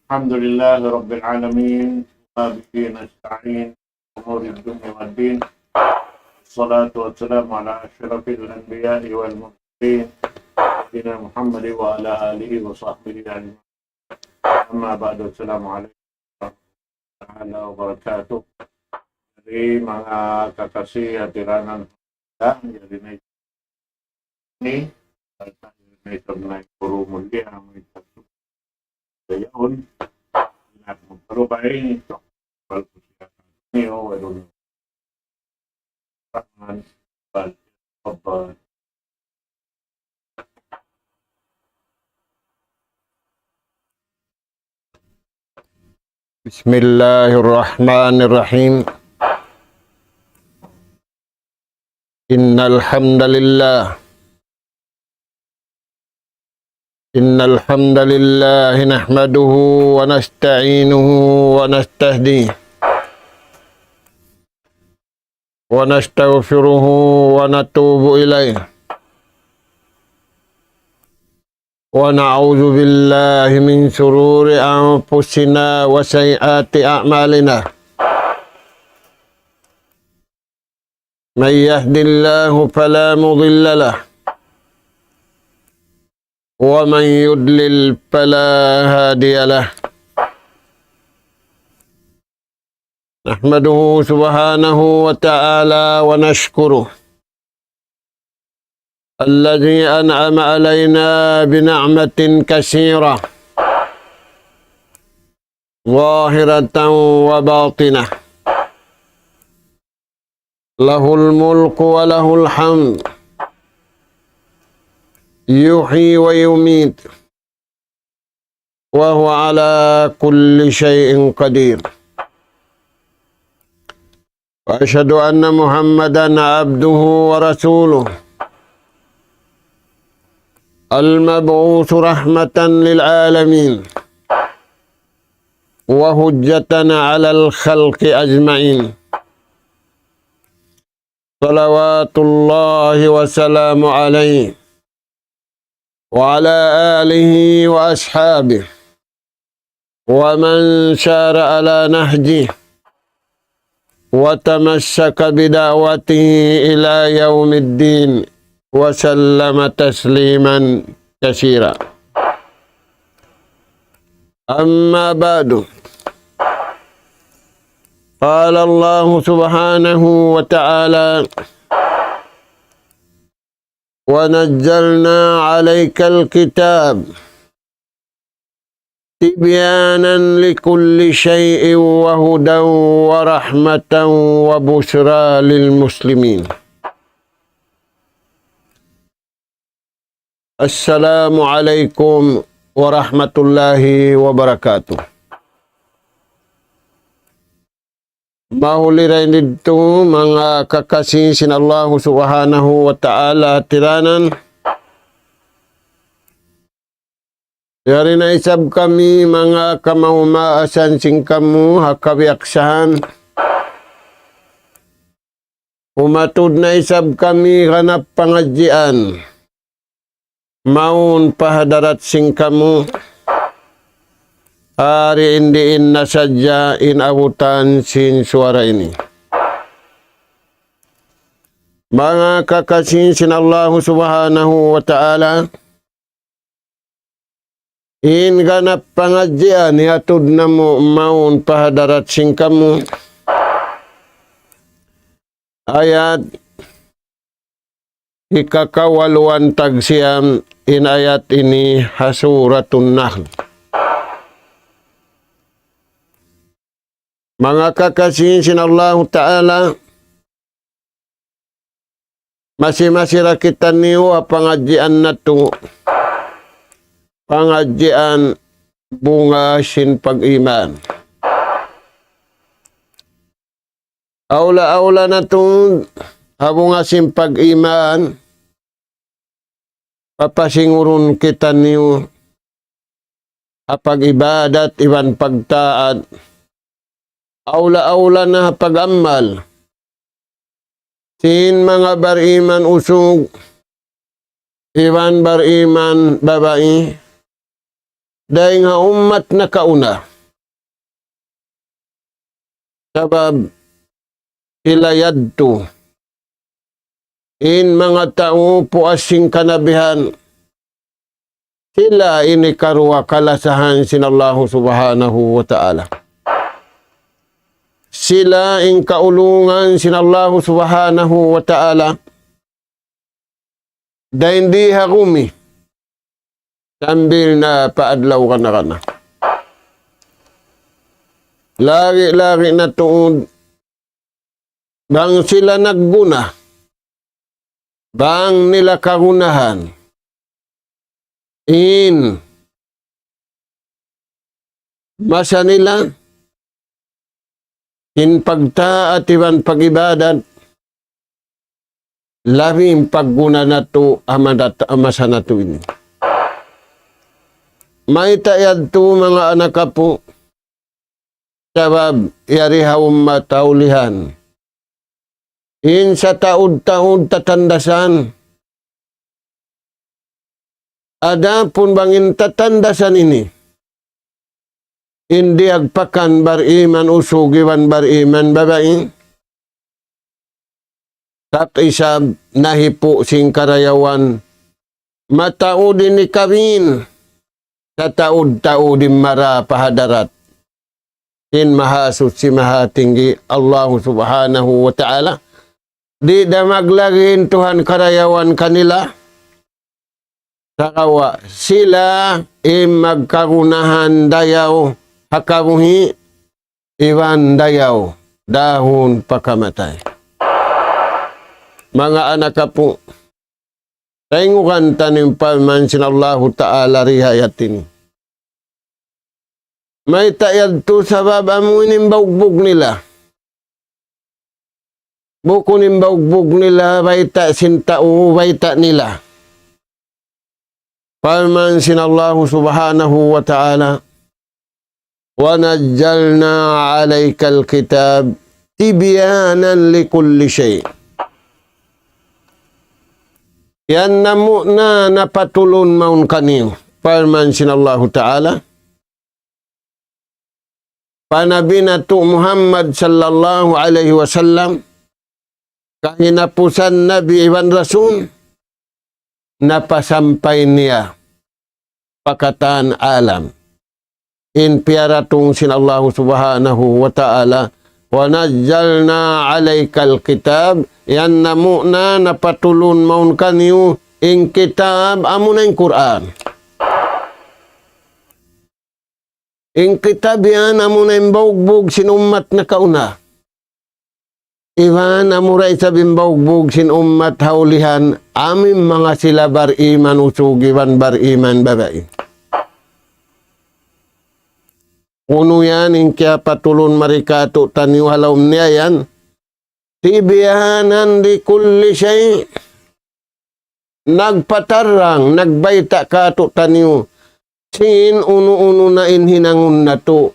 الحمد لله رب العالمين وبه نستعين أمور الدنيا والدين. الصلاة والسلام على أشرف الأنبياء والمرسلين سيدنا محمد وعلى آله وصحبه أجمعين. أما بعد, السلام عليكم warahmatullahi wabarakatuh. Jadi mga kakasih hadiran jadi ini may sabnay puro muli ang itato dayon na magparubay ito pag siya niyo wala paman pag Bismillahirrahmanirrahim. Innal hamdalillah nahmaduhu wa nasta'inuhu wa nastahdihi wa nastaghfiruhu wa natubu ilayhi wa na'udzu billahi min shururi anfusina wa sayyiati a'malina. May yahdihillahu fala mudilla lahu wa man yudlil fala hadiya lahu. Nahmaduhu subhanahu wa ta'ala wa nashkuruh alladhi an'ama alayna bina'matin katsirah zahiratan wa batinah. Lahul mulku wa lahul hamd yuhyi wa yumit wa huwa ala kulli syai'in qadir. Wa asyhadu anna Muhammadan abduhu wa rasuluh al-mab'uts rahmatan lil alamin wa hujjatan 'alal khalqi ajma'in. Salawatullahi wa salamu alaihi wa ala alihi wa ashabihi wa man syara ala nahjihi wa tamassaka bida'watihi ila yaumiddin wa sallama tasliman katsira. Amma ba'du. Qala Allah subhanahu wa ta'ala wa nazzalna 'alaikal kitab tibyanan likulli syai'in wa hudan wa rahmatan wa busyra lil muslimin. Assalamu alaikum warahmatullahi wabarakatuh. Mahuliray dito mga kakasih sin Allah subhanahu wa ta'ala tiranan. Yari na isab kami mga kamaumasan sing kamu hakabiaksahan. Umatud na isab kami hanap pangadjian. Maun pahadarat sing kamu. Hari indiin na sadya inabutan sin suara ini. Mga kakasih sin Allah subhanahu wa ta'ala. In ganap pangadjian hiatud na mo maun pahadarat sing kamu. Ayat ikakawaluan tagsiyam in ayat ini hasuratun Nahl. Mga kakasih sin Allah ta'ala, masih kita niyo pangadjian na to, pangadjian bunga sin pag-iman. Aula na to, bunga sin pag-iman, papasingurun kita niyo, pag-ibadat, iwan pagtaat, aula na pag-amal. Sin mga bariman usog, iwan bariman babae, dahil nga umat na kauna. Sabab sila yadto in mga tao po asing kanabihan, sila ini karwa kalasahan sinallahu subhanahu wa ta'ala. Sila in kaulungan sinallahu subhanahu wa ta'ala, dahil hindi harumi, sambil na paadlaw ka na kana. Lagi-lagi na tuod, bang sila nagguna, bang nila kagunahan, in masa nila, in pagtaat iban pagibadat, labing pagguna na to amasa na to ini. May tayad to mga anak po, sabab yarihaw mataulihan. In sa taud-taud tatandasan, ada pun bangin tatandasan ini, hindi agpakan bariman usugiwan bariman babae, kat isab nahipo sing karayawan, mataudin ni kawin, sa taud-taudin mara pahadarat, in mahasut si mahatinggi Allah subhanahu wa ta'ala, di damaglagin Tuhan karayawan kanila, sakawa sila magkagunahan dayaw, hakamuhi, iwan dayaw, dahon pakamatay. Mga anak po, taingukan tanim paman sinallahu ta'ala rihayatin. May tayad to sabab amunin baugbog nila. Bukunin baugbog nila, baita sintao, baita nila. Paman sinallahu subhanahu wa ta'ala, wa najjalna alaikal kitab tibyanan likulli shay'. Yan namo na napatulon maun kaniyo. Paman sinallahu ta'ala, panabi na to Muhammad sallallahu alaihi wasallam, kahinapusan Nabi Iwan Rasul, napasampay niya pakatan alam. In piaratong sinallahu subhanahu wa ta'ala, wa najjalna alaikal kitab, yan namo na napatulon maun kaniyo, in kitab, amo na yung Quran. In kitab yan, amo na yung baugbog sinumat na kauna. Iwan, amuray sa bimbaugbog sinumat haulihan, amin mga sila bariman usugiwan bariman babae. Uno yan, in kaya patulon marikato taniwalaw niya yan, tibiyanan di kulli shay, nagpatarang, nagbaita kato taniw, sin uno-uno na inhinangon na to,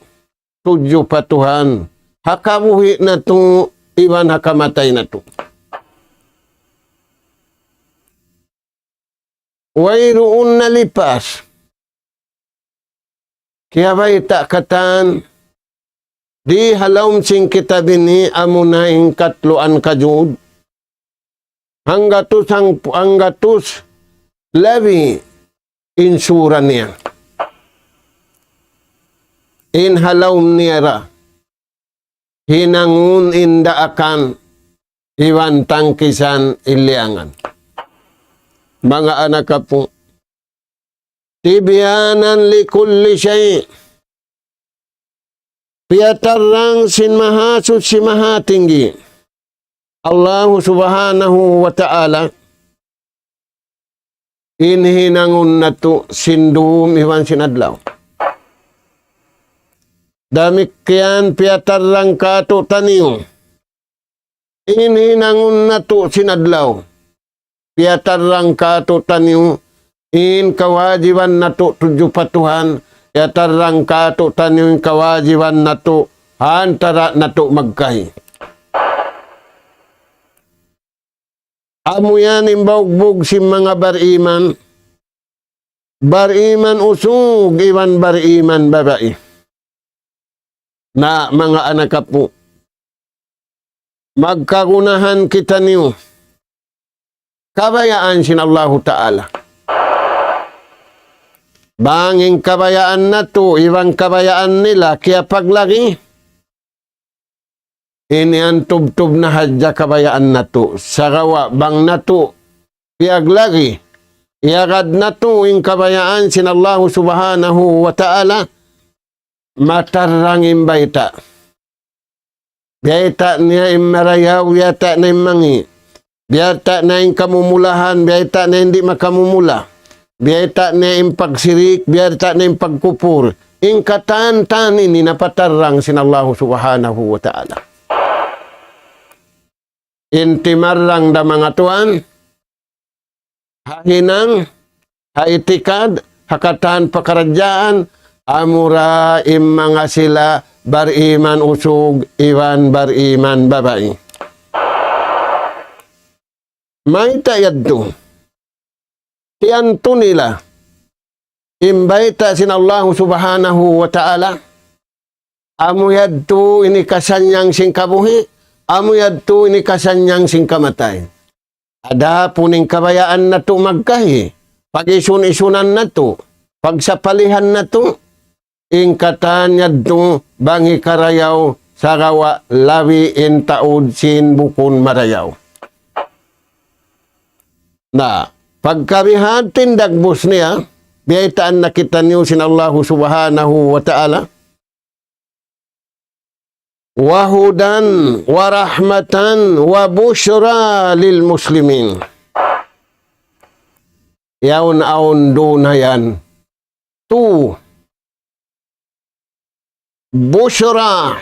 tudyo patuhan, hakabuhi na to, iwan hakamatay na to. Wayroon na lipas, kaya baita katan, di halawm sing kitabini amunaing katloan kajud, hanggatus labi insura niya. In halawm niyara, hinangun inda akan, iwan tangkisan iliangan. Mga anak po, tibyanan li kulli shay', piyatarang sin mahasut si mahatinggi, Allah subhanahu wa ta'ala, inhinangun na to sindum iwan sinadlaw. Damikian piyatarang kato taniyo, inhinangun na to sinadlaw. Piyatarang kato taniyo, in kawajiban na to tudyo patuhan, yatarang kato taniyo kawajiban na to, hantara na to magkahi. Amo yan imbaugbog si mga bariman, bariman usog, iwan bariman babae. Na mga anak po, magkagunahan kita niyo. Kabayaan sin Allah Ta'ala. Banging kabayaan na to, ibang kabayaan nila, kaya paglagi, ini ang tub-tub na hadya kabayaan na to. Sarawa, bang na to, piaglagi, iagad na to, yung kabayaan sin Allah Subhanahu wa Ta'ala, matarangin baita. Baita niya imarayaw, yata na imangi. Biyata na yung kamumulahan, biyata na hindi makamumula. Biyata na yung pagsirik, biyata na yung pagkupur. Yung kataan-taan ini napatarang sin Allah Subhanahu wa Ta'ala. Intimarang da mga tuan, hahinang, haitikad, hakatahan pakaradyaan, amura im mga sila bariman usog, iwan bariman babae. May tayad to. Tiyanto nila. Imbayta sin Allah Subhanahu wa Ta'ala. Amuyad to ini kasanyang sing kabuhi. Amuyad to ini kasanyang sing kamatay. Ada puning kabayaan na to magkahi. Pag-isun-isunan na to. Pagsapalihan na to. Ingkatanyad to bangi karayaw sarawa lawi in taod sin bukon marayaw. Na pagkabihan tindagbos niya, biyaitaan nakita niyo sin Allah Subhanahu wa Ta'ala. Wahudan wa rahmatan wa busyra lil muslimin. Yaon-aon do na yan. Tu. Busyra.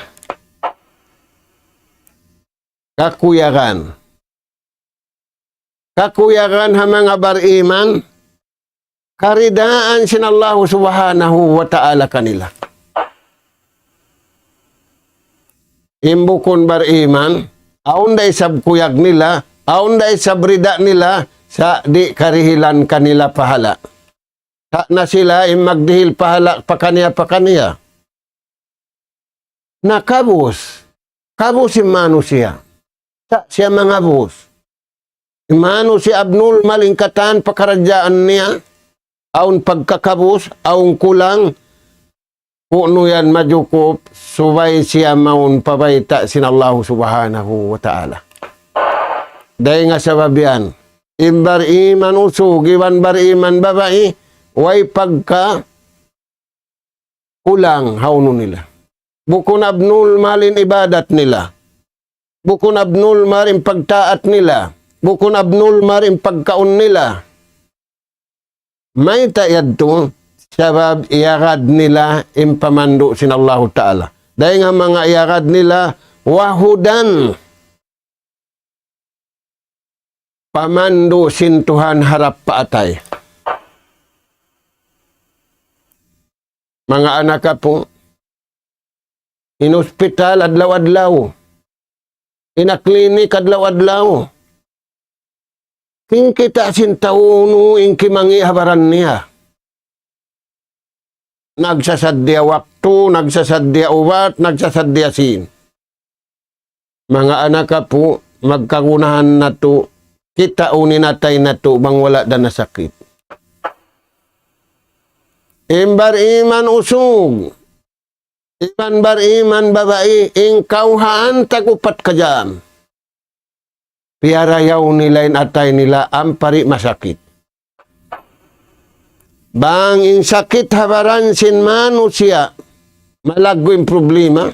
Kakuyagan. Kakuyagan ha mga bariman, karidaan sin Allah Subhanahu wa Ta'ala kanila. Imbukon bariman, aun day sabkuyag nila, aun day sabrida nila, sa di karihilan kanila pahala. Sa na sila magdihil pahala pakaniya. Nakabos, kabos si manusia, sa siya mga bos. Imano si Abnul malingkatan pakaradyaan niya, aun pagkakabus, aun kulang, puno yan majukop, subay siya maun pabayta sin Allah Subhanahu wa Ta'ala. Dahil nga sa babian, imbar iman usog, iwan bar iman babae, way pagka kulang hauno nila. Bukon Abnul malin ibadat nila. Bukon Abnul marin pagtaat nila. Bukon Abnul maring pagkaon nila. May tayad to, sabab iagad nila impamando sin Allah Ta'ala. Dahil nga mga iagad nila, wahudan. Pamando sin Tuhan harap paatay. Mga anak ka po, in-hospital adlaw-adlaw. Ina-klinik adlaw-adlaw. King kita sintauno ing kimangi habaran niya. Nagsasadya waktu, nagsasadya ubat, nagsasadya sin. Mga anak ka po, magkagunahan na to, kita uninatay na to, bang wala da na sakit. Imbar iman usog, iman bar iman babae, ing kauhaan tagupat kajam. Piarayaw nila atay nila ampari masakit. Bang in sakit habaran sin manusia, malaggo yung problema.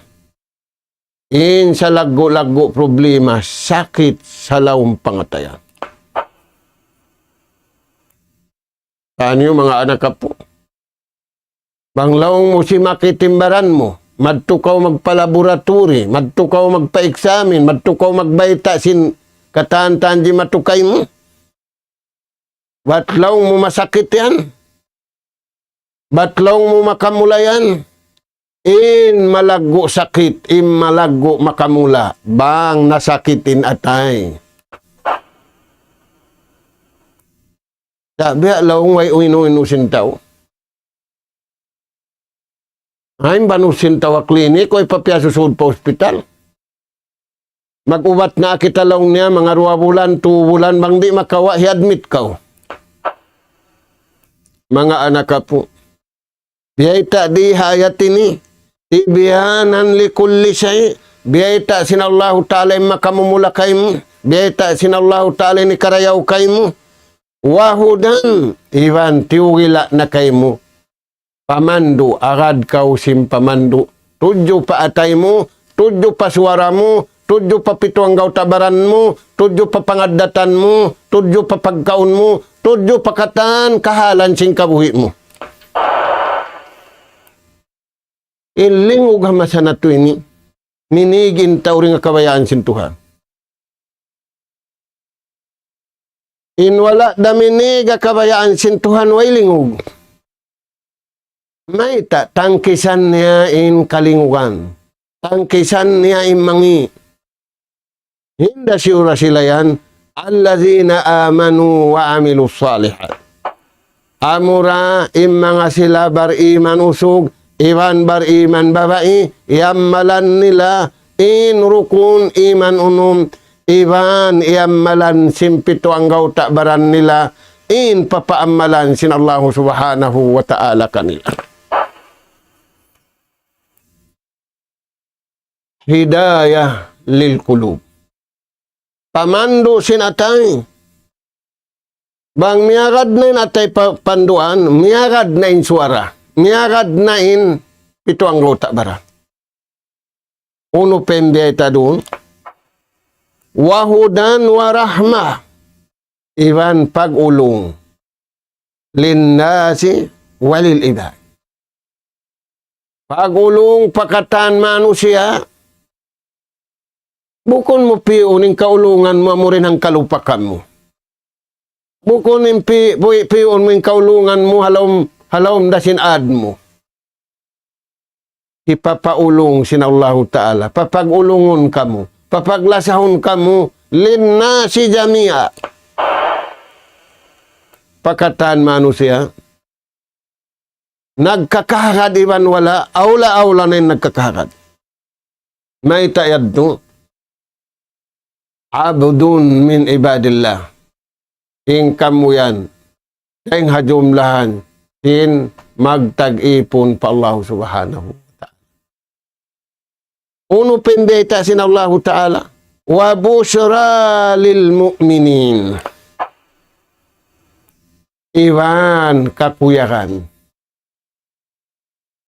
In sa lago-lago problema, sakit sa laong pangatayan. Saan yung mga anak ka po? Bang laong mo si makitimbaran mo, madtukaw magpalaboratory, madtukaw magpa-examine, madtukaw magbayta sin kataan-taan di matukay mo. Batlaw mo masakit yan. Batlaw mo makamula yan. In malago sakit, in malago makamula. Bang nasakitin atay. Sabi, laong way uinu-inusin tao. Ay, banusin tao a klinik, o ipapiasusod pa ospital. Mag-ubat na kita laong niya, mga 2 bulan, 2 bulan, bang di makawa, i-admit ka. Mga anak ka po. Biyayta di hayat ini. Ibiyanan li kulli shay. Biyayta sinallahu ta'ala makamumula kaymo. Biyayta sinallahu ta'ala ni karayaw kaymo. Wahudan. Iwan tiwila na kaymo. Pamandu. Agad kau sim pamandu. Tudyo pa atay mo. Tudyo pa suara mo. Tudyo pa pituang gaw tabaran mo. Tudyo pa pangadatan mo. Tudyo pa pagkaon mo. Tudyo pa katan kahalan sing kabuhi mo. Ilingog hamasa na to ini. Minigin tao rin nga kabayaan sin Tuhan. Inwala daminig nga kabayaan sin Tuhan way lingog. May tangkisan niya in kalingugan. Tangkisan niya in mangi. Hinda siyura sila yan. Allazina amanu wa amilu salihat. Amura in mga sila bar-iman usog. Iwan bar-iman babae, iammalan nila, in rukun iman unum, iwan iammalan simpito ang gauta baran nila, in papaammalan sin Allah subhanahu wa ta'ala kanila. Hidayah lil kulub. Pamando sin atay. Bang miagad na in atay panduan, miagad na in suara. Miagad na in pito ang gota bara. Uno pembe ita doon. Wahudan warahmah. Iwan pag-ulong. Linnasi walil ibad. Pag-ulong pakatan manusia. Bukon mo piuning kaulungan mo rin ang kalupakan mo. Bukon yung piun mo yung kaulungan mo halawm dasin ad mo. Ipapaulong sin Allah Ta'ala. Papagulungon ka mo. Papaglasahon ka mo. Linna si jamia. Pakatan manusia. Nagkakahagad iban wala. Aula-aula na yung nagkakahagad. May tayad no. Abdun min ibadillah. Ingkam mo yan. Kaing hajumlahan. In magtag-ipon pa Allah subhanahu wa ta'ala. Uno pendeta sin Allah ta'ala. Wa busyra lil mu'minin. Iwan kakuyakan.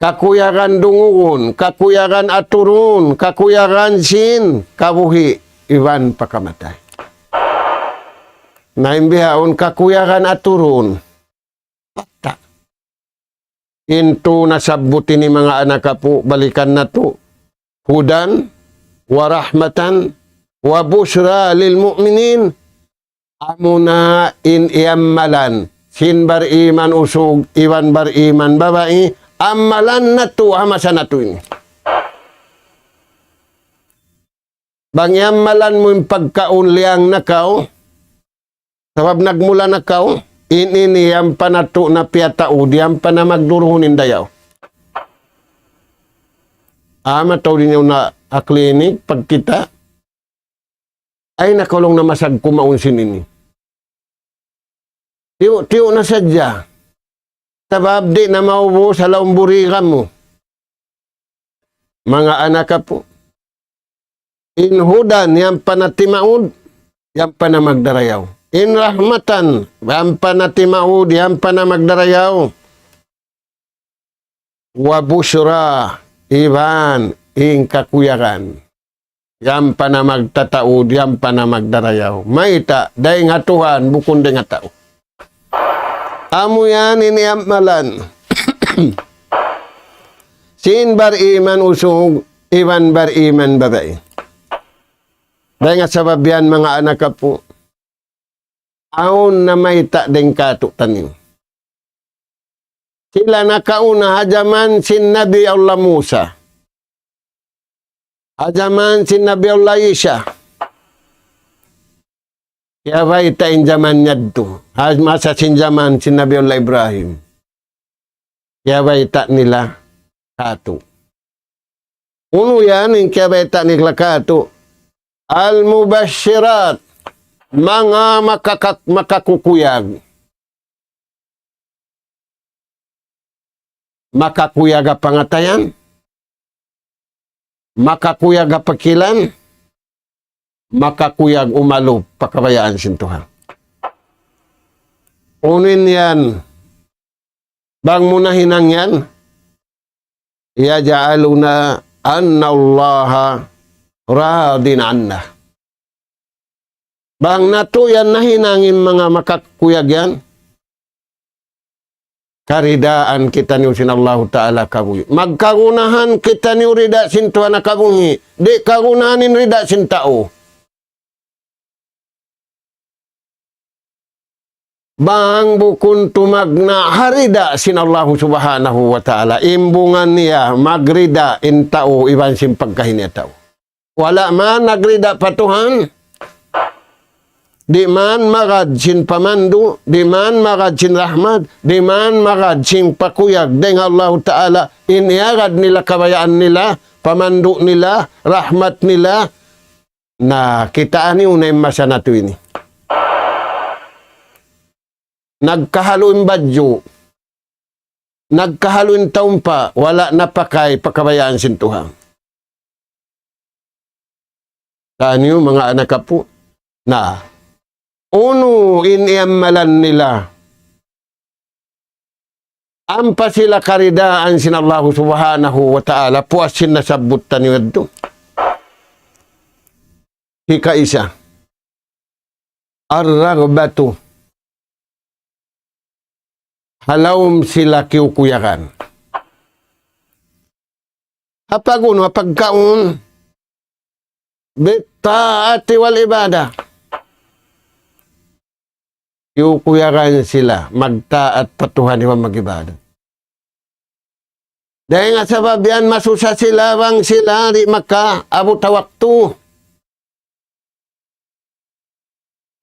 Kakuyakan dungun, kakuyakan aturun, kakuyakan sin, kabuhi, iwan pakamatay. Naimbihaon kakuyakan aturun. Pata. Into nasabuti ni mga anak po, balikan na to. Hudan, wa rahmatan, wa busyra lil mu'minin. Amuna in iammalan. Sin bar iman usog, iwan bar iman babae. Amalan na to, hamasa na to ini. Bang iammalan mo yung pagkaunliang nakaw. Sabab nagmula nakaw. Ini yang panato na piyatao, diyan pa na magduruhunin dayaw. Mataw din yung na aklinik, pagkita, ay nakulong na masag kumaunsin ini. Tiyo na sadya. Sabab di na maubo sa laumburikan mo. Mga anak ka po. Inhudan, yan pa na timaud, yan pa na magdarayaw. In rahmatan, yan pa na timaud, yan pa na magdarayaw. Wa busyra, iban, in kakuyakan. Yan pa na magtataud, yan pa na magdarayaw. Maita, day nga Tuhan, bukon day nga tao. Amo yan, iniamalan. Sin bar iman usog, iban bar iman babae. Day nga sababyan mga anak ka po. Aon na may ta-deng kato tanim. Sila nakauna hajaman sin Nabi Allah Musa. Hajaman sin Nabi Allah Isa. Kaya ba itain zaman niya to? Masa sinjaman si Nabiullah Ibrahim. Kaya ba ita nila kato? Uno yan, yung kaya ba ita nila kato? Al-mubashirat, mga makakukuyag. Makakuyag ang pangatayan. Makakuyag ang pakilan. Makakuyag umalo pakabayaan sintuhan. Unin yan. Bang munahinang yan. Yaja'aluna anna Allaha radin anna. Bang natuyan na hinangin mga makakuyag yan. Karidaan kita niyo sin Allah Ta'ala kabuhi. Magkagunahan kita niyo rida sintuhan na kabuhi. Di kagunahanin rida sintao. Bang bukun tumagna harida sin Allah Subhanahu wa Ta'ala. Imbungan niya magrida in tao iban sin pagkahinya tao. Wala man nagrida patuhan. Di man magad sin pamandu, di man magad sin rahmat, di man magad sin pakuyag deng Allah Ta'ala iniagad nila kabayaan nila, pamandu nila, rahmat nila na kitaan ni unay masa nato ini. Nagkahaloin badyo, nagkahaloin taumpa, wala napakay pakabayaan sintuhan. Tanyo mga anak po, na uno iniamalan nila, ampa sila karidaan sin Allah Subhanahu wa Ta'ala, puasin na sabutan nyo ito. Hika isa, ar-ragbatu, halawm sila kiukuyakan. Hapaguno, pagkaon, bittaati wal ibada. Kiukuyakan sila, magtaat patuhan iwan mag-ibada. Dahil nga sabab yan, masusa sila, bang sila, di maka, abot waktu.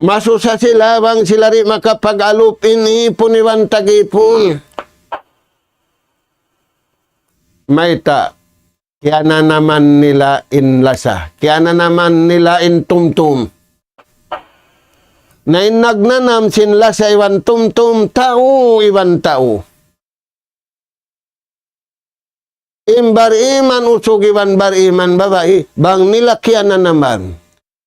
Masusa sila bang sila rin makapag-alupin ipon iwan tag-ipon. Maita, kaya na naman nila inlasa. Kaya na naman nila intumtum. Na inagnanam sinlasa iwan tumtum tao iwan tao. Imbar iman usog iwan bar iman babae. Bang nila kaya na naman.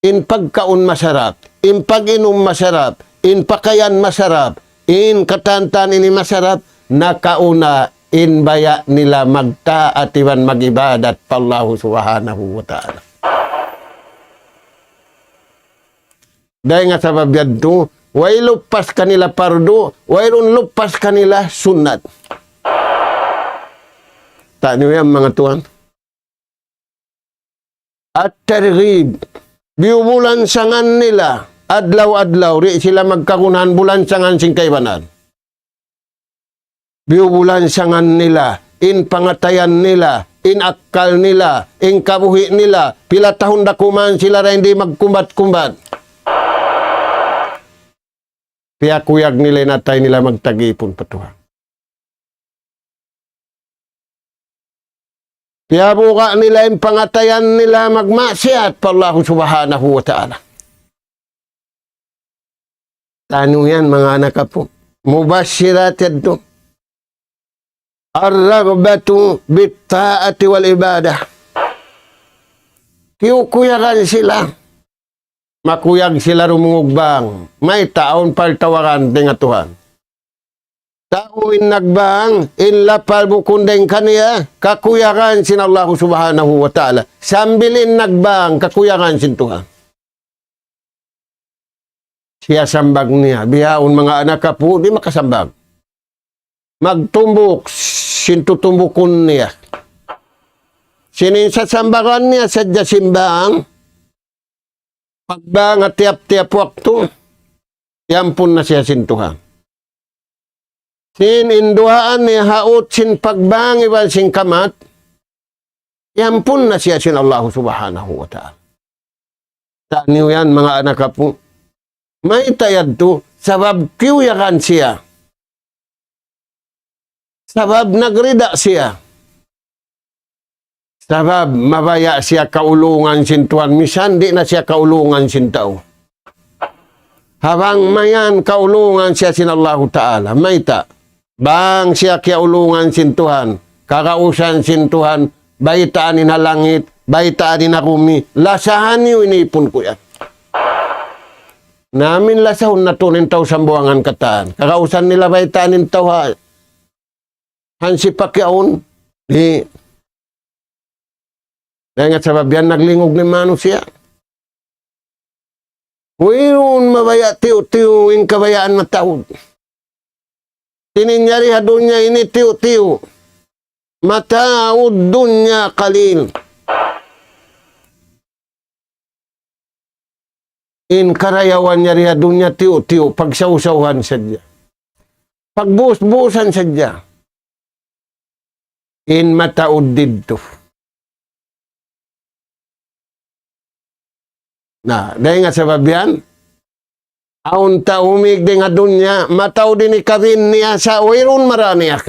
In pagkaon masarap. In pag-inom masarap, in pakayan masarap, in katantan ini masarap, nakauna in baya nila magtaat iwan mag-ibadat pa Allah Subhanahu wa Ta'ala. Dahil nga sabab yadto, way lupas kanila pardo, way ron lupas kanila sunat. Tanyo yan mga tuan. At targhib, biubulan sangan nila, adlaw-adlaw, ri sila magkagunahan bulan sangan sing kaibanan. Biubulan sangan nila, in pangatayan nila, in akal nila, in kabuhi nila, pila tahon dakuman sila rin hindi magkumbat-kumbat. Kaya kuyag nila natay nila magtagipon patuha. Kaya buka nila in pangatayan nila magmasyat pa Allah Subhanahu wa Ta'ala. Tanong yan mga anak po. Mubashirat yaddo. Ar-ragbatu bitta'ati wal ibadah. Kiyukuyagan sila. Makuyag sila rumungugbang. May taon paltawaran dengan Tuhan. Tauin nagbang in lapal bukundeng kaniya kakuyagan sin Allah Subhanahu wa Ta'ala. Sambilin nagbang kakuyagan sin Tuhan. Siya sambag niya. Bihaon mga anak po, di makasambag. Magtumbok, sintutumbukon niya. Sinin sa sambagan niya, sadya simbang. Pagbang at tiap-tiap waktu, yan po na siya sintuhan. Sin induhaan niya haot sin pagbang iwan sin kamat, yan po na siya sin Allah Subhanahu wa Ta'ala. Taniw yan mga anak po. May tayad to, sabab kiuyakan siya. Sabab nagrida siya. Sabab mabaya siya kaulungan sintuan. Misan di na siya kaulungan sintaw. Habang mayan kaulungan siya sinallahu ta'ala. May ta. Bang siya kaulungan sintuhan. Kakausan sintuhan. Baitaan ni na langit. Baitaan ni na kumi. Lasahan niyo inipon ko yan. Namin lasahon na tunin tao sa buwangan kataan. Kakausan nila baitaan ni tao ha. Hansi pakyaon. Dahil nga sabab yan, naglingog ni Mano siya. Uyun mabaya tiyo-tiyo in kabayaan mataod. Tininyari ha dunya ini tiyo-tiyo. Mataod dunya kalil. In karayawan nyari ha dunya tiyo-tiyo. Pagsawsawan sadya. Pagbus-busan sadya. In mataod dito. Na, dahil nga sa babyan, aun ta umig din nga dunya, mataw din ikawin niya sa uirun maraniak.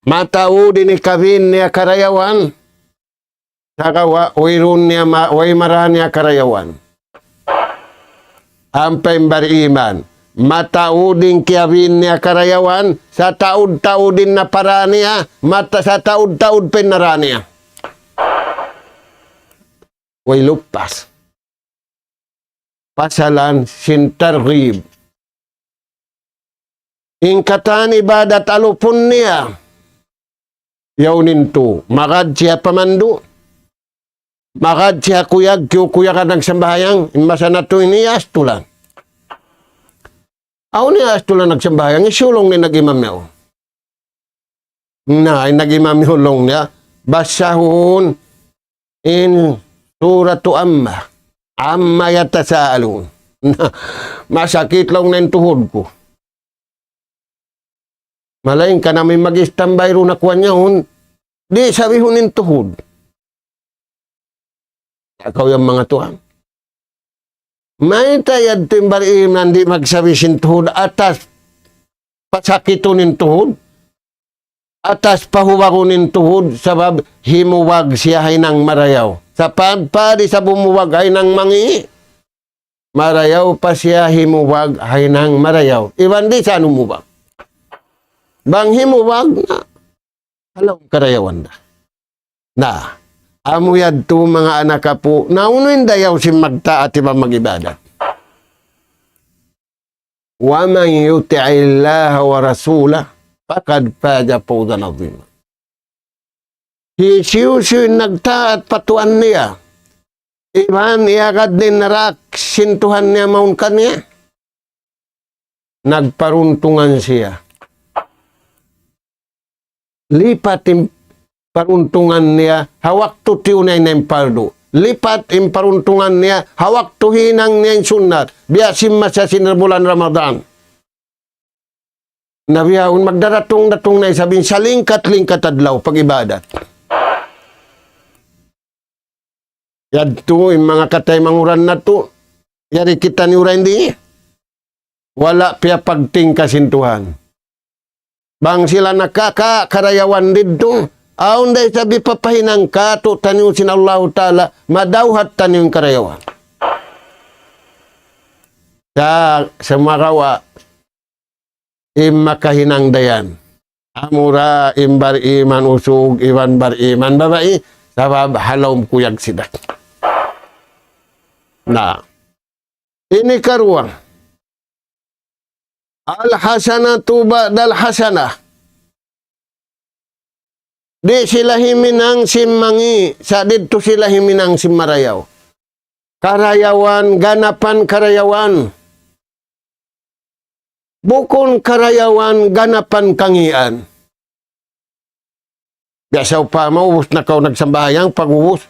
Mataw din ikawin niya karayawan, sa kawa, uirun niya, uy maraniak karayawan. Ampay bariman, mataw din kawin niya karayawan, sa taud-taud din na paraniya, sa taud-taud pinaraniya. Way lupas. Pasalan sintarghib. Ingkatan ibadat alupun niya. Yaunin to. Makad siya pamandu. Makad siya kuyag. Kuyakan ng sambahayang. Inmasa na to iniyas tulan. Aw niya tulan nagsambahayang. Isulong ni nag-imam niya. Na, nag-imam hulong niya. Basahun in Suratu Amma. Amma yatasaalun. Masakit lang na yung tuhod ko. Malaing ka namin mag-istambay ro na kuha niya hun. Di sabihon yung tuhod. Ikaw yung mga tuhan. May tayad timbari nandi magsabi sin tuhod atas pasakito nin tuhod. Atas pahuwagunin tuhod sabab himuwag siya ay ng marayaw. Sa pagpadi sa bumuwag ay ng mangi. Marayaw pa siya himuwag ay ng marayaw. Iwan di sa anumuwag. Bang himuwag na. Alam karayawan na. Na. Amuyad to mga anak ka po. Naunuin dayaw si magta at iba mag-ibadat. Wa man yuti'illaha wa rasulah. Pakad paja po na nazima. Siyo nagtaat patuan niya. Iban iagad din narak sintuhan niya maun kanya. Nagparuntungan siya. Lipat im paruntungan niya hawak to tiunay na impardo. Lipat im paruntungan niya hawak to hinang niya yung sunat. Biasim masya sinarbulan Ramadan. Nabiyahon magdaratong-datong na sabihin sa lingkat-lingkat adlaw pag-ibadat. Yadto, yung mga katay manguran na to, yari kita ni ura hindi. Wala piya pagting kasintuhan. Bang sila nakakarayawan dito, aon day sabi papahinang ka, to tanyo sinallahu ta'ala, madawhat tanyo yung karayawan. Sa marawa, makahinang dayan. Amura imbar iman usug iwan bar iman babai sabab halom kuyag sidak. Na ini karuang al hasanatu ba'dal hasanah. Di sila himinang simmangi sa didto sila himinang simarayaw. Karayawan ganapan karayawan. Bukon karayawan ganapan kangian. Biasaw pa, maubos na kaw nagsambayang, pag-ubos.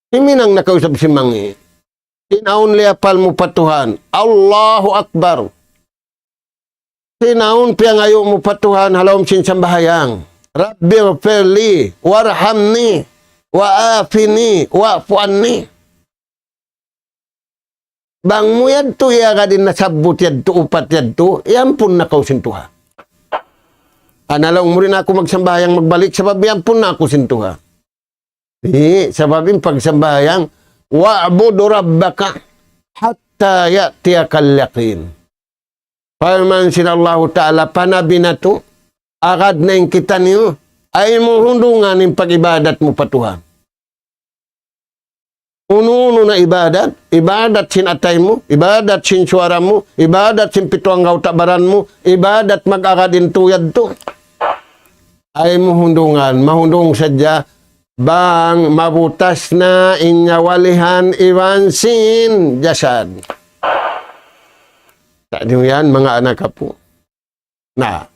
Himinang nakausap si mangi. Sinaon liapal mo patuhan. Allahu Akbar. Sinaon piyangayo mo patuhan, halawam sin sambahayang. Rabbi firli, warhamni, waafini, wa'fuanni. Bang mo yadto, iya ka din nasabot yadto, upat yadto, iyampun na kausintuha. Analang mo rin ako magsambayang magbalik, sabab iyampun na ako sintuha. Sababin pagsambayang, wa'budu rabbaka hatta ya'tiyakal yaqin. Paman sinallahu ta'ala, panabi na to, agad na yung kita niyo, ay mo hundungan yung pag-ibadat mo patuhan. Uno-uno na ibadat, ibadat sin atay mo, ibadat sin suara mo, ibadat sin pituang gautabaran mo, ibadat mag-akadin tuyad to. Ay mo hundungan, mahundong sadya, bang mabutas na inyawalihan iwan sin jasad. Tak yan mga anak po. Na,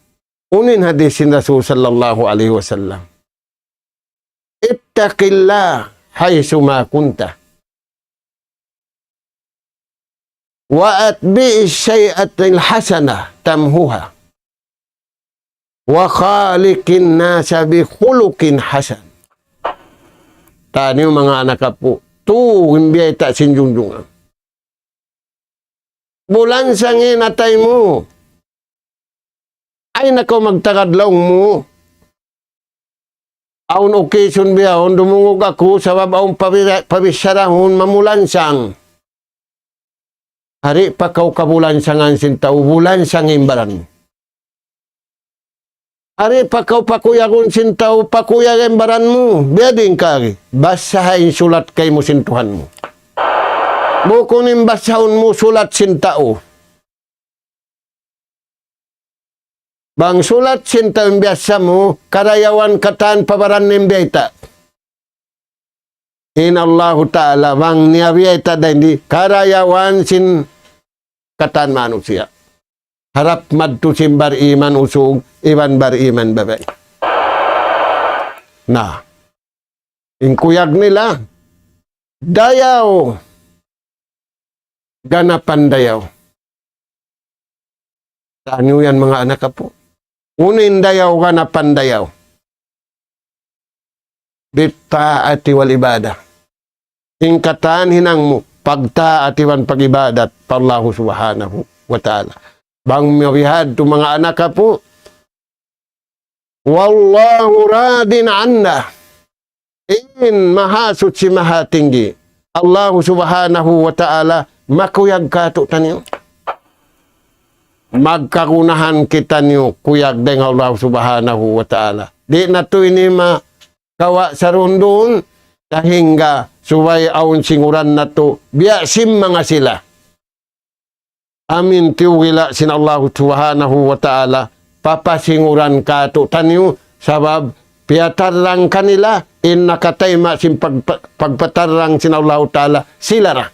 unin hadis sin Rasul sallallahu alaihi wasallam. Ittaqillah haythu ma kunta. Wa atbi'i syai'atil hasanah tamhuha. Wa khaliqin nasa bi khuluqin hasan. Tani mga anak po, tu himbiyay ta sinjunjungan. Bulan sangin atay mo. Ay nako magtagadlaw mo. Aun occasion biyahon, dumungog ako sa babaong pabisyarahon mamulansang. Hari pa kau kabulansangan sintaw, bulansang imbaran mo. Hari pa kau pakuyagon sintaw, pakuyag imbaran mo. Biading kagi, basahin sulat kay mo sintuhan mo. Bukunin basahon mo sulat sintao. Bang sulat sintao yung biasa mo, karayawan katan pabaran ng biyayta. Inallahu ta'ala, bang niyabiyayta da hindi, karayawan sin katan manusia. Harap madto sin bar iman usog, iban bar iman babay. Nah, ingkuyag nila, dayaw, ganapan dayaw. Saan yan mga anak po? Unin dayaw, ganapan dayaw. Bittaati wal ibadah. Ingkatan hinang mo, pagtaati wan pag-ibadat pa Allah subhanahu wa ta'ala. Bang mawihad to mga anak po, wallahu radin anna. In mahasut si mahatinggi. Allah subhanahu wa ta'ala makuyag kato tanyo. Magkakunahan kita niyo kuyag deng Allah subhanahu wa ta'ala. Di na to ini makawa sa rundun kahingga suway aun singuran na to biyasim mga sila. Amin tiwila sin Allah subhanahu wa ta'ala papasinguran kato tanyo sabab piatarang kanila in nakatayma sin pagpatarang sin Allah ta'ala sila ra.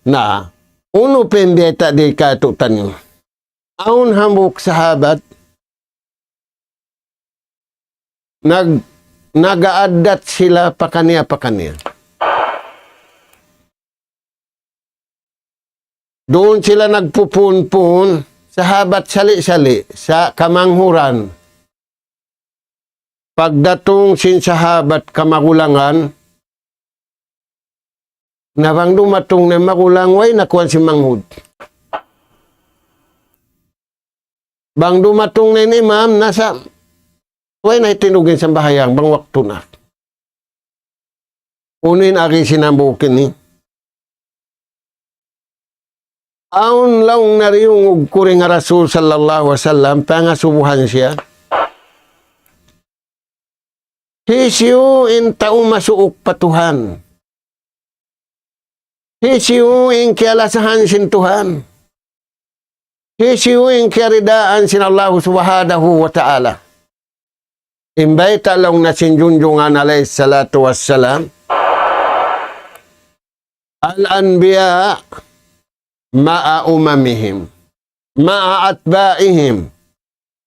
Na uno pembeta di kato tanyo. Aun hamuk sahabat nagaadat sila pakaniya. Doon sila nagpupunpun, sahabat sali-sali sa kamanghuran. Pagdatong sin sahabat kamagulangan, nabang dumatong na magulang, way nakuha si manghud. Bang dumatong na ni imam, nasa, way na itinugin sa bahayang, bang waktu na. Unin aki sinambukin ni. Aun lang nariyong kuring nga Rasul sallallahu alaihi wasallam, pangasubuhan siya. Hisyo in taong masuok patuhan. Hisyo in kialasahan sin Tuhan. Hisyo in kiaridaan sin Allah subhanahu wa ta'ala. Imbay talong na sinjunjungan alayhi salatu wassalam. Al-anbiya ma'a umamihim, ma'a atba'ihim.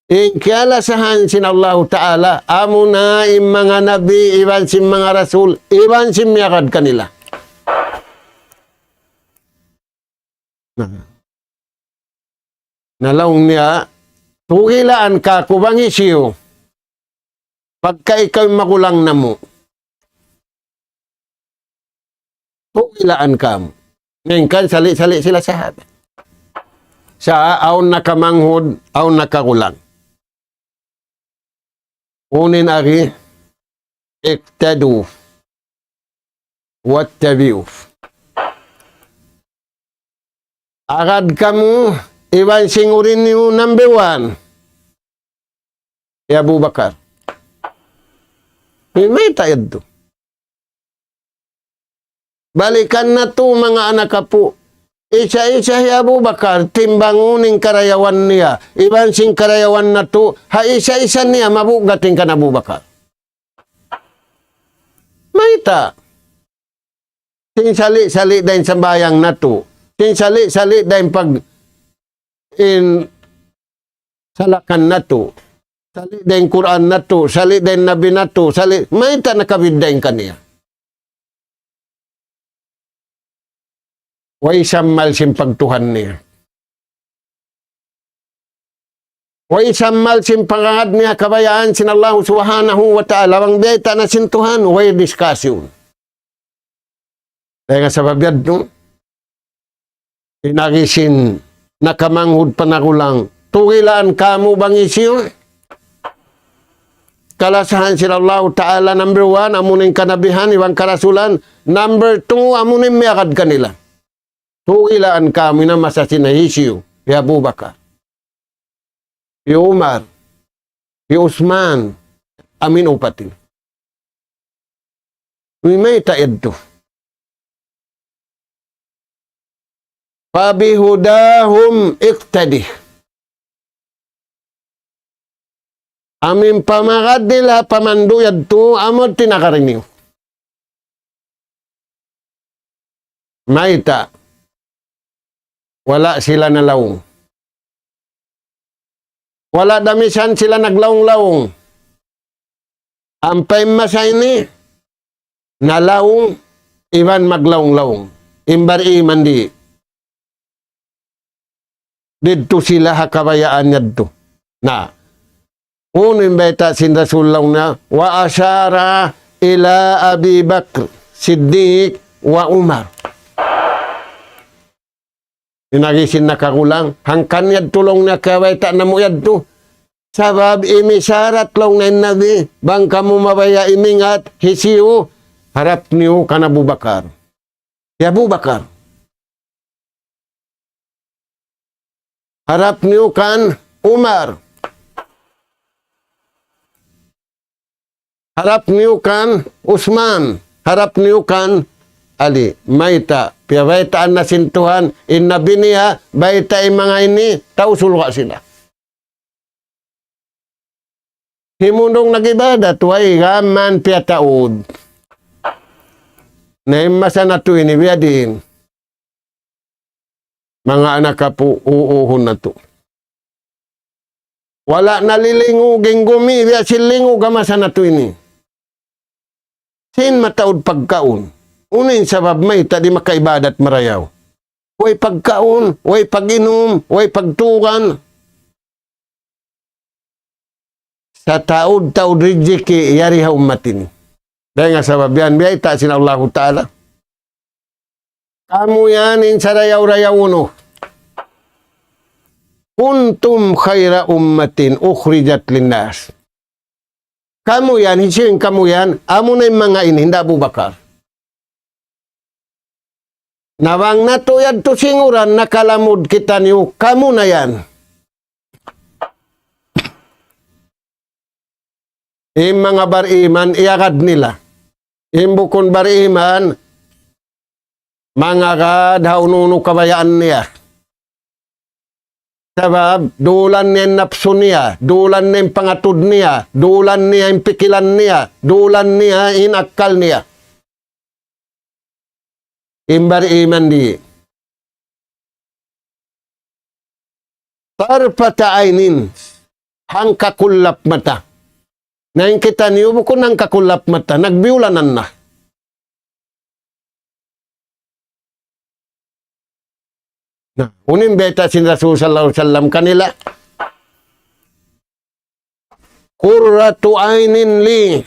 Inkialasahan sin Allah Ta'ala, amuna im mga nabi, iban sin mga rasul, iban sin miyakad kanila. Nalaong niya, tugilaan ka, kubang isiyo, pagka ikaw magulang na mo, tugilaan ka mo. Ngayon, sali-sali sila sahabat. Sa aon nakamanghod, aon nakakulang. Unin ari, iktadu, wattabi'u. Agad kamu, iwan singurin niyo number 1. Ya Abu Bakar. May tayad to. Balikan na to mga anak po. Isa-isa si Abu Bakar, timbanguning karayawan niya. Iban sing karayawan na to, ha isa-isa niya mabugating ka na Abu Bakar. Maita. Sing sali-sali dahil sa bayang na to. Sing sali-sali dahil pag salakan na to. Sali dahil Quran na to. Sali dahil Nabi na to. Maita nakabiddahin kaniya. Way samal simpagtuhan niya. Way samal simpangad niya kabayaan sin Allah subhanahu wa ta'ala. Wang beta na sintuhan, way discussion. Dahil nga sa babyad, no? Inagisin, nakamanghod panakulang. Tugilaan kamu bang isyo? Kalasahan sin Allah ta'ala, number 1, amunin kanabihan, iwang karasulan. Number 2, amunin miyakad kanila. Tugilaan kami na masasin na isyu, ya Abu Bakar, ya Umar, ya Usman, amin upatin. May taed to. Pabihudahum iktadi. Amin pamakad nila pamanduyad to, amod tinakarin niyo. May ta. Wala sila nalaong. Wala damisan sila naglaong-laong. Ampay masay ni nalaong, iban maglaong-laong. Imbari mandi. Dito sila hakabayaan niya to. Na, unin beta sin Rasulullah na, wa asyara ila Abi Bakr, Siddiq, wa Umar. Inagisin nakakulang. Hangkan yad tulong na kaway ta na mo yad to. Sabab imisarat long na nabi. Bang kamu mabaya imingat hisiyo. Harap niyo ka na Abu Bakar. Ya Abu Bakar. Harap niyo kan Umar. Harap niyo kan Usman. Harap niyo kan Ali. Maita. Piyabaitaan na sintuhan, inabi niya, baita mga ini, tausulwa sila. Himundong nag-ibadat, way gaman piyataod. Naimasa na to inibiyadin. Mga anak ka po, uuhon na to. Wala nalilinguging gumi, biya silingog gamasa na to ini. Sin mataod pagkaon. Unin sabab may tadi makaibadat marayaw. Way pagkaon, way paginom, way pagtukan. Sa taod-taod rijiki, yari ha umatin. Dahil nga sabab yan, biyay ta sin Allah Ta'ala. Kamu yan in sarayaw-rayaw uno. Kuntum khaira ummatin ukhrijat linnas. Kamu yan, hisiyung kamu yan, amo na yung mga ini, hindi Abu Bakar. Nawang natuyad to singuran, nakalamod kita niyo, kamu na yan. Yung mga bariman, iagad nila. Yung bukon bariman, mga kadhaununo kabayaan niya. Sabab, dulan niya yung napso niya, dulan niya yung pangatud niya, dulan niya yung pikilan niya, dulan niya yung akal niya. Imbar iman di. Tarpata ainin, hang kakulap mata. Ngayon kita niyo bukon hang kakulap mata, nagbiulanan na. Unim beta sin Rasul sallallahu alaihi wasallam kanila. Qurratu ainin li.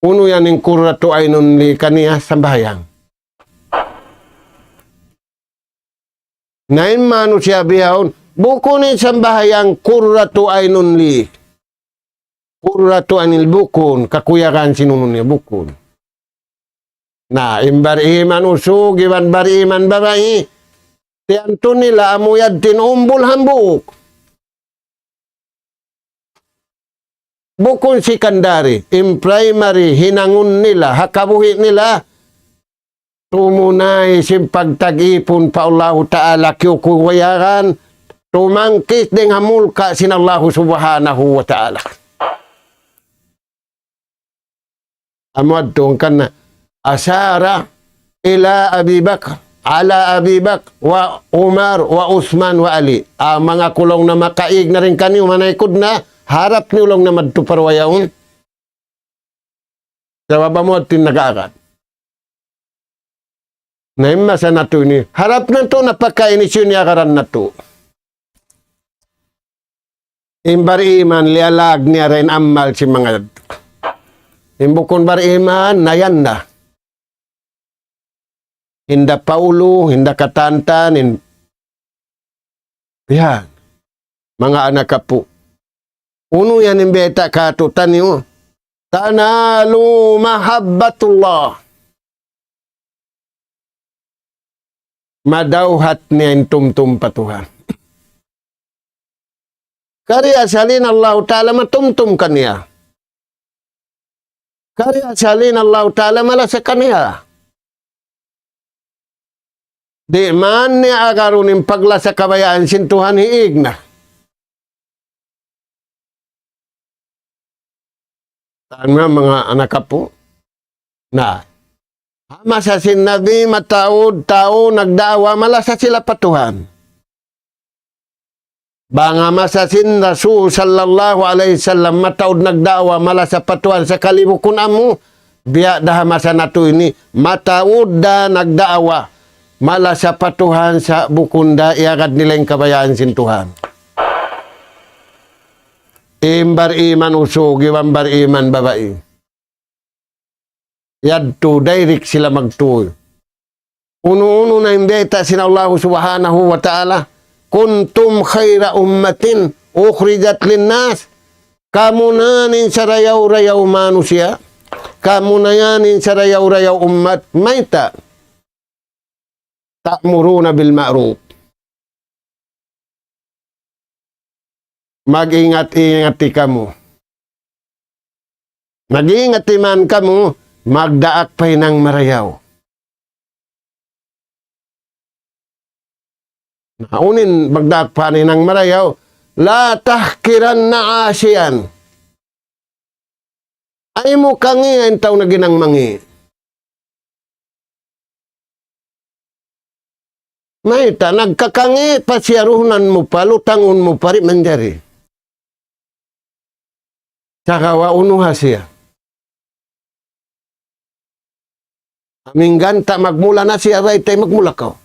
Uno yan yung kurratu aynun li kaniya sambayang. Nain manusia bihawon, buko ni sambayang kurratu aynun li. Kurratu anil bukun, kakuyakan sinunun niya bukun. Na, imbar iman usog, iban bar iman babae. Tiyanto nila amuyad tinumbol hambuk. Bukun secondary, in primary, hinangun nila, hakabuhi nila. Tumunay si pagtag-ipon pa Allah Ta'ala kiyukuwayaran. Tumangkit ding hamulka sin Allah Subhanahu wa Ta'ala. Amad tong kana asara ila Abi Bakr ala Abi Bakr wa Umar wa Uthman wa Ali. Mga kulong na makaig na rin kaniyo manaykod na harap ni ulong na madto parwayaon. Sa baba mo tin nagaakat. Naimma sa nato ni harap na to napakainisyon niya karan nato. Imbar iman lialag niya rin amal si mga imbukon bar iman nayan na. Hinda Paulo, hinda katantan, yan. Mga anak kapo. Uno yan yung beta katutan niyo. Tanalu mahabbatullah. Madawhat niya yung tumtum patuhan. Kari asalin Allah Ta'ala matumtum kaniya. Kari asalin Allah Ta'ala malasa kaniya. Di man niya agarunin paglasa kabayaan sintuhan hiig na. Saan mga anak po? Na, masa sinabi mataod, tao, nagdawa, malasa sila patuhan. Banga masasin Rasul sallallahu alaihi wasallam mataod nagdawa, malasa patuhan sa kalibukun amo. Biya daha masa nato ini, mataod da nagdawa, malasa patuhan sa bukunda, iagad nila yung kabayaan sintuhan. Imbar iman usog, imbar iman babae. Yadto, direct sila magtuoy. Uno-uno na imbeta sin Allah Subhanahu wa Ta'ala. Kuntum khaira ummatin ukhrijat linnas. Kamu nanin sa rayaw-rayaw manusia. Kamu nayanin sa rayaw-rayaw ummat. Mayta. Ta'muruna bil ma'ruf. Mag-ingat-ingati kamu. Mag-ingati man kamu, magdaak pa'y ng marayaw. Naunin, magdaak pa'y ng marayaw, la tahkiran na asiyan. Ay mo kangi, ang tao na ginang mangi. Mayta, nagkakangi, pasyarunan mo pa, lutangon mo pa rin manjari. Saka waunuha siya. Aming ganta, magmula na siya, right tayo magmula ka.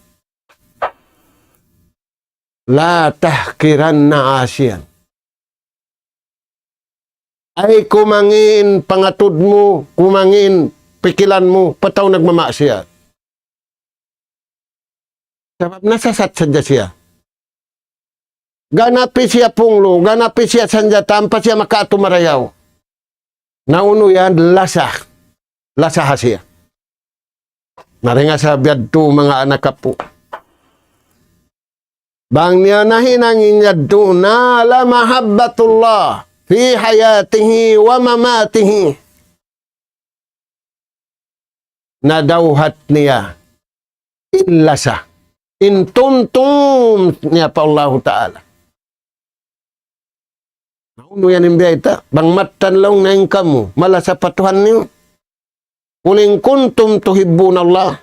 La tahkiran na asiyan. Ay kumangin pangatod mo, kumangin pikilan mo, pataw nagmamaksiyat. Sabab nasasat sadya siya. Ganapi siya punglo, ganapi siya sanja, tampa siya makatumarayaw. Nauno yan, lasa. Lasa siya. Naringa sa biyadto mga anak kapo. Bang niya nahinangin yadto na la mahabbatullah fi hayatihi wa mamatihi. Nadawhat niya. Inlasa. Intuntum niya pa Allah Ta'ala. Nauno yan yung biyayta. Bang matanlaw na yung kamu. Mala sa patuhan niyo. Kuling kuntum tuhibbun Allah.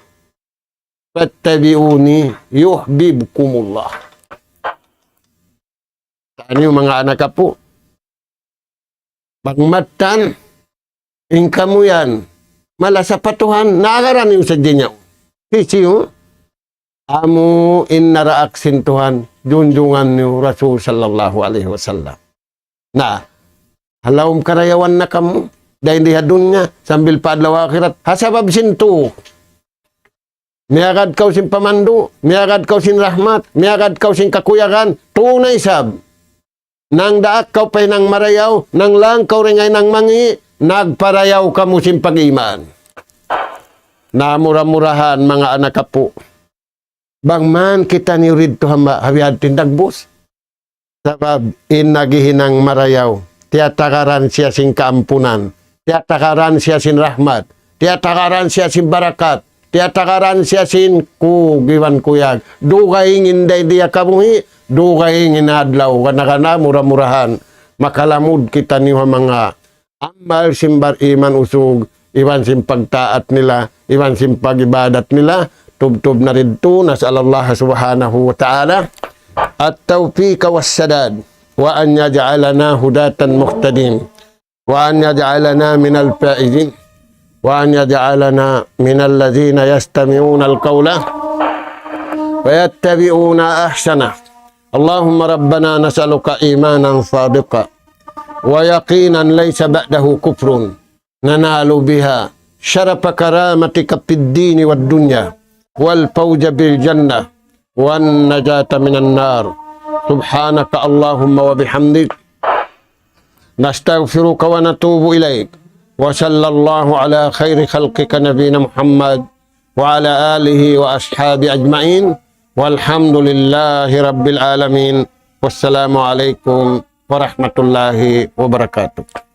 Fattabi'uni yuhbibkumullah. Saan yung mga anak po? Bang matan. Yung kamu yan. Mala sa patuhan. Naagaran yung sa dinyaw. Sisiyo. Amo innaraak sintuhan. Junjungan ni Rasul sallallahu alaihi wasallam. Na, halawang karayawan na kamu, dahil di dunya sambil paadlaw akhirat hasabab sintu. Miagad kau sin pamandu, miagad kau sin rahmat, miagad kau sin kakuyagan, tunay sab. Nang daak kau pa'y nang marayaw, nang lang kau ringay nang mangi, nagparayaw ka mo sin pag-iman. Namura-murahan mga anak kapo. Bangman kita ni rid to hawiad tindagbos. Sabab inagihinang marayaw, tiyatakaran siya sin kaampunan, tiyatakaran siya sin rahmat, tiyatakaran siya sin barakat, tiyatakaran siya sin kugiwan kuyag. Dugay inday diya kamuhi, dugay inadlaw, kana mura-murahan. Makalamud kita ni mga amal simbar iman usog, iwan sim pagtaat nila, iwan sim pagibadat nila, tub-tub na rin to, nas'alallah subhanahu wa ta'ala, at-tawfiq was-sadad, wa an yaj'alana hudatan muhtadin, wa an yaj'alana minal faizin, wa an yaj'alana minal ladzina yastami'una al-qawla wa yattabi'una ahsana. Allahumma rabbana nas'aluka imanan sadiqa wa yaqinan laysa ba'dahu kufrun nanalu biha syarafa karamatika fid dini wad dunya wal fawza bil jannah wan najata minan nar. Subhanaka Allahumma wa bihamdik nastaghfiruka wa natubu ilaik. Wa sallallahu ala khairi khalqika nabiyina Muhammad wa ala alihi wa ashabi ajma'in. Walhamdulillahi rabbil alamin. Wassalamu alaikum warahmatullahi wabarakatuh.